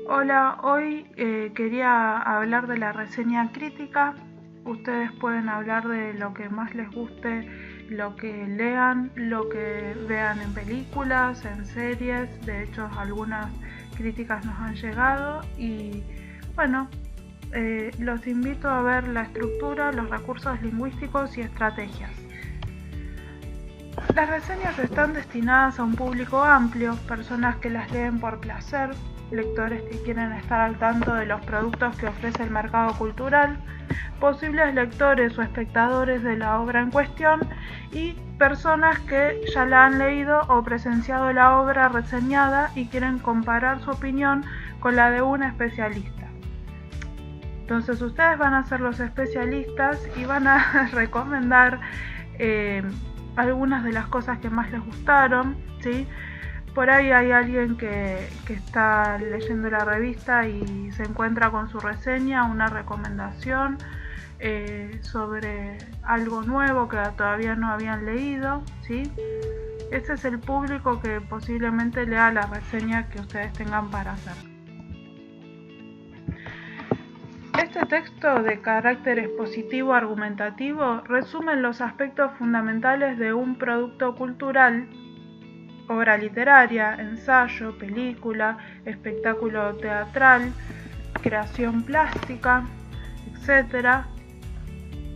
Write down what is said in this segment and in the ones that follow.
Hola, hoy quería hablar de la reseña crítica. Ustedes pueden hablar de lo que más les guste, lo que lean, lo que vean en películas, en series. De hecho, algunas críticas nos han llegado y bueno, los invito a ver la estructura, los recursos lingüísticos y estrategias. Las reseñas están destinadas a un público amplio, personas que las leen por placer, lectores que quieren estar al tanto de los productos que ofrece el mercado cultural, posibles lectores o espectadores de la obra en cuestión y personas que ya la han leído o presenciado la obra reseñada y quieren comparar su opinión con la de un especialista. Entonces ustedes van a ser los especialistas y van a recomendar algunas de las cosas que más les gustaron, ¿sí? Por ahí hay alguien que está leyendo la revista y se encuentra con su reseña, una recomendación sobre algo nuevo que todavía no habían leído, ¿sí? Ese es el público que posiblemente lea la reseña que ustedes tengan para hacer. Este texto de carácter expositivo argumentativo resume los aspectos fundamentales de un producto cultural, obra literaria, ensayo, película, espectáculo teatral, creación plástica, etc.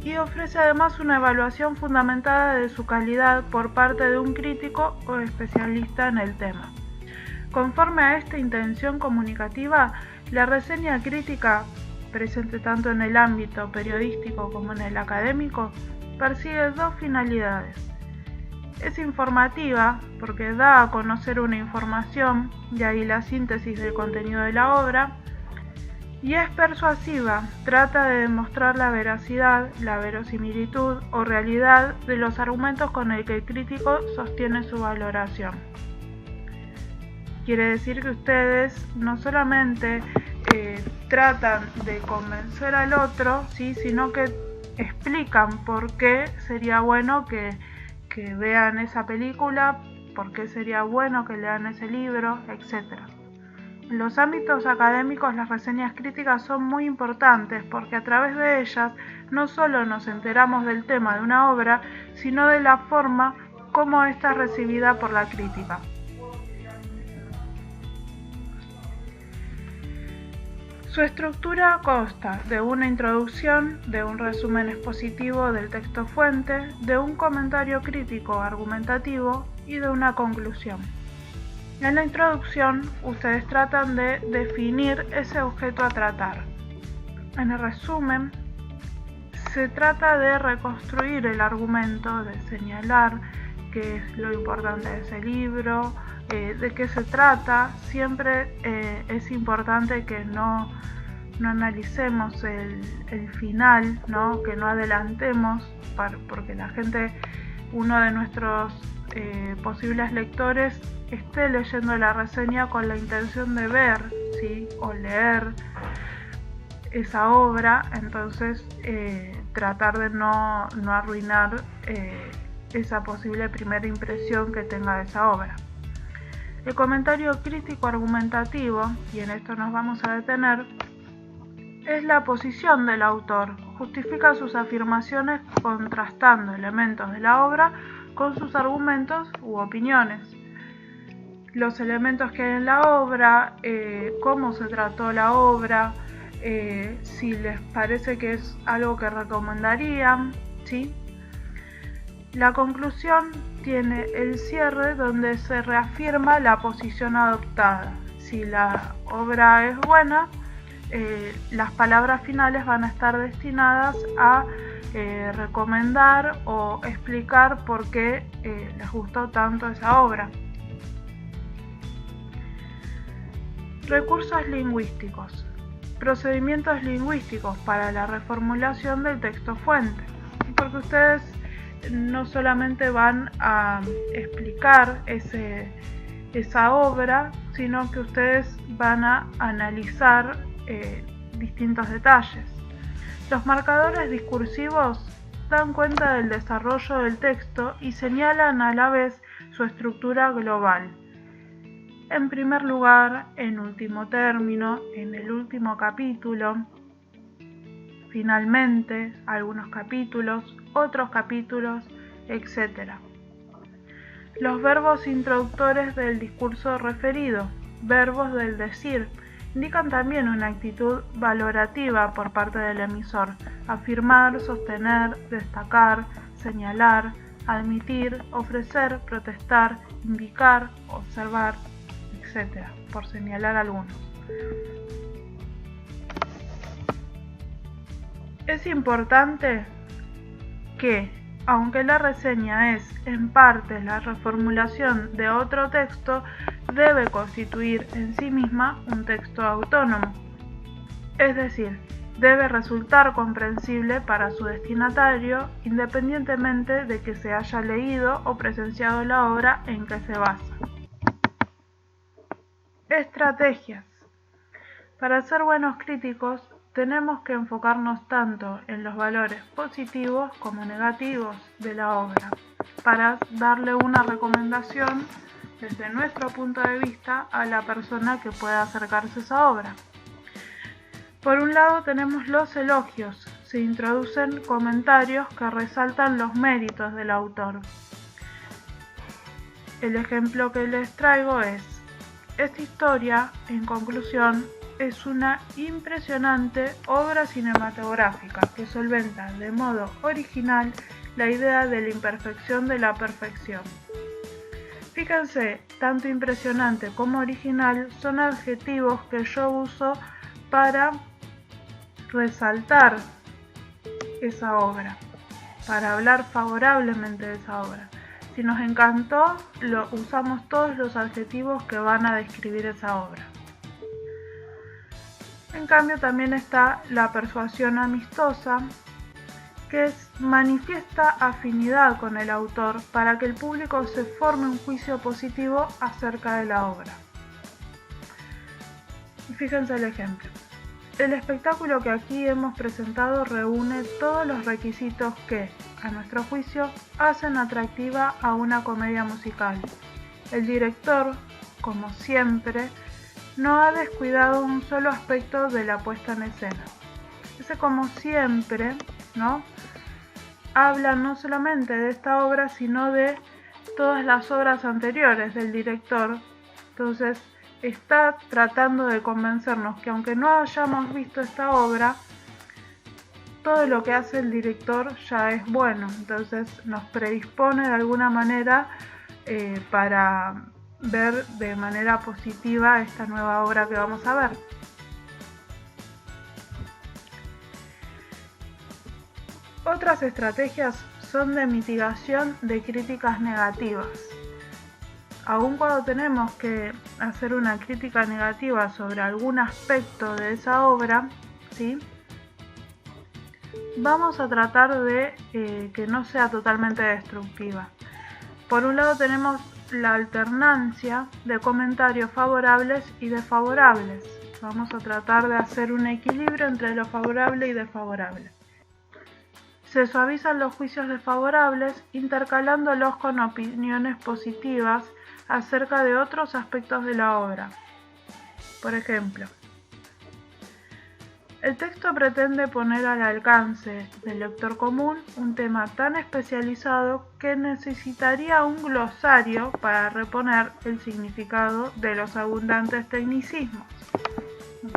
Y ofrece además una evaluación fundamentada de su calidad por parte de un crítico o especialista en el tema. Conforme a esta intención comunicativa, la reseña crítica, presente tanto en el ámbito periodístico como en el académico, persigue dos finalidades. Es informativa porque da a conocer una información, de ahí la síntesis del contenido de la obra, y es persuasiva, trata de demostrar la veracidad, la verosimilitud o realidad de los argumentos con el que el crítico sostiene su valoración. Quiere decir que ustedes no solamente tratan de convencer al otro, ¿sí?, sino que explican por qué sería bueno que vean esa película, por qué sería bueno que lean ese libro, etc. En los ámbitos académicos las reseñas críticas son muy importantes porque a través de ellas no solo nos enteramos del tema de una obra, sino de la forma como ésta es recibida por la crítica. Su estructura consta de una introducción, de un resumen expositivo del texto fuente, de un comentario crítico argumentativo y de una conclusión. En la introducción, ustedes tratan de definir ese objeto a tratar. En el resumen, se trata de reconstruir el argumento, de señalar qué es lo importante de ese libro, de qué se trata. Siempre es importante que no analicemos el final, ¿no? Que no adelantemos, porque la gente, uno de nuestros posibles lectores, esté leyendo la reseña con la intención de ver, ¿sí?, o leer esa obra. Entonces tratar de no arruinar esa posible primera impresión que tenga de esa obra. El comentario crítico argumentativo, y en esto nos vamos a detener, es la posición del autor. Justifica sus afirmaciones contrastando elementos de la obra con sus argumentos u opiniones. Los elementos que hay en la obra, cómo se trató la obra, si les parece que es algo que recomendarían, ¿sí? La conclusión tiene el cierre donde se reafirma la posición adoptada. Si la obra es buena, las palabras finales van a estar destinadas a recomendar o explicar por qué les gustó tanto esa obra. Recursos lingüísticos. Procedimientos lingüísticos para la reformulación del texto fuente. Porque ustedes no solamente van a explicar esa obra, sino que ustedes van a analizar distintos detalles. Los marcadores discursivos dan cuenta del desarrollo del texto y señalan a la vez su estructura global. en primer lugar, en último término, en el último capítulo, finalmente, algunos capítulos, otros capítulos, etc. Los verbos introductores del discurso referido, verbos del decir, indican también una actitud valorativa por parte del emisor: afirmar, sostener, destacar, señalar, admitir, ofrecer, protestar, indicar, observar, etc., por señalar algunos. Es importante que, aunque la reseña es en parte la reformulación de otro texto, debe constituir en sí misma un texto autónomo, es decir, debe resultar comprensible para su destinatario independientemente de que se haya leído o presenciado la obra en que se basa. Estrategias. Para ser buenos críticos, tenemos que enfocarnos tanto en los valores positivos como negativos de la obra, para darle una recomendación desde nuestro punto de vista a la persona que pueda acercarse a esa obra. Por un lado tenemos los elogios. Se introducen comentarios que resaltan los méritos del autor. El ejemplo que les traigo es: esta historia, en conclusión, es una impresionante obra cinematográfica que solventa de modo original la idea de la imperfección de la perfección. Fíjense, tanto impresionante como original son adjetivos que yo uso para resaltar esa obra, para hablar favorablemente de esa obra. Si nos encantó, usamos todos los adjetivos que van a describir esa obra. En cambio, también está la persuasión amistosa, que manifiesta afinidad con el autor para que el público se forme un juicio positivo acerca de la obra. Y fíjense el ejemplo. El espectáculo que aquí hemos presentado reúne todos los requisitos que, a nuestro juicio, hacen atractiva a una comedia musical. El director, como siempre, no ha descuidado un solo aspecto de la puesta en escena. Ese como siempre, ¿no?, habla no solamente de esta obra, sino de todas las obras anteriores del director. Entonces, está tratando de convencernos que aunque no hayamos visto esta obra, todo lo que hace el director ya es bueno. Entonces, nos predispone de alguna manera para ver de manera positiva esta nueva obra que vamos a ver. Otras estrategias son de mitigación de críticas negativas. Aun cuando tenemos que hacer una crítica negativa sobre algún aspecto de esa obra, ¿sí?, vamos a tratar de que no sea totalmente destructiva. Por un lado tenemos la alternancia de comentarios favorables y desfavorables. Vamos a tratar de hacer un equilibrio entre lo favorable y desfavorable. Se suavizan los juicios desfavorables intercalándolos con opiniones positivas acerca de otros aspectos de la obra. Por ejemplo, el texto pretende poner al alcance del lector común un tema tan especializado que necesitaría un glosario para reponer el significado de los abundantes tecnicismos.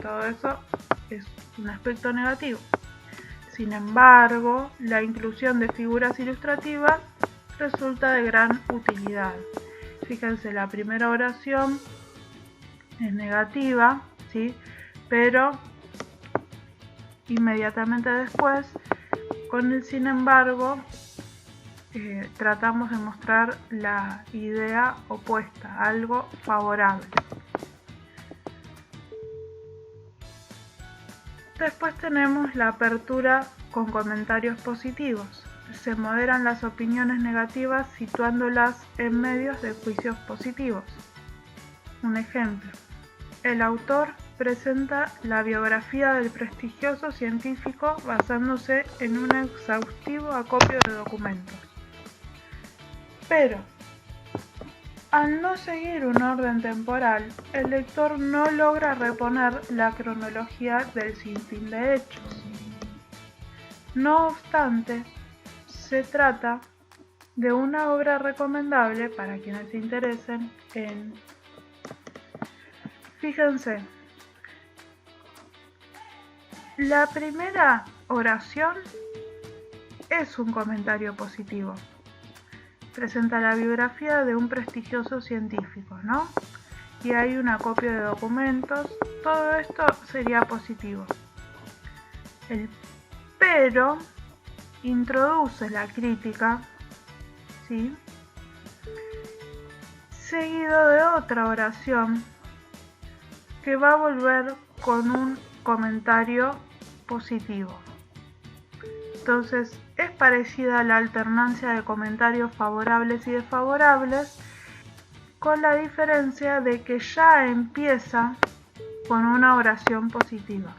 Todo eso es un aspecto negativo. Sin embargo, la inclusión de figuras ilustrativas resulta de gran utilidad. Fíjense, la primera oración es negativa, ¿sí?, pero inmediatamente después, con el sin embargo, tratamos de mostrar la idea opuesta, algo favorable. Después tenemos la apertura con comentarios positivos. Se moderan las opiniones negativas situándolas en medios de juicios positivos. Un ejemplo: el autor presenta la biografía del prestigioso científico basándose en un exhaustivo acopio de documentos. Pero, Al no seguir un orden temporal, el lector no logra reponer la cronología del sinfín de hechos. No obstante, se trata de una obra recomendable para quienes se interesen en... Fíjense, la primera oración es un comentario positivo. Presenta la biografía de un prestigioso científico, ¿no? Y hay una copia de documentos. Todo esto sería positivo. El pero introduce la crítica, ¿sí? Seguido de otra oración que va a volver con un comentario positivo. Entonces es parecida a la alternancia de comentarios favorables y desfavorables, con la diferencia de que ya empieza con una oración positiva.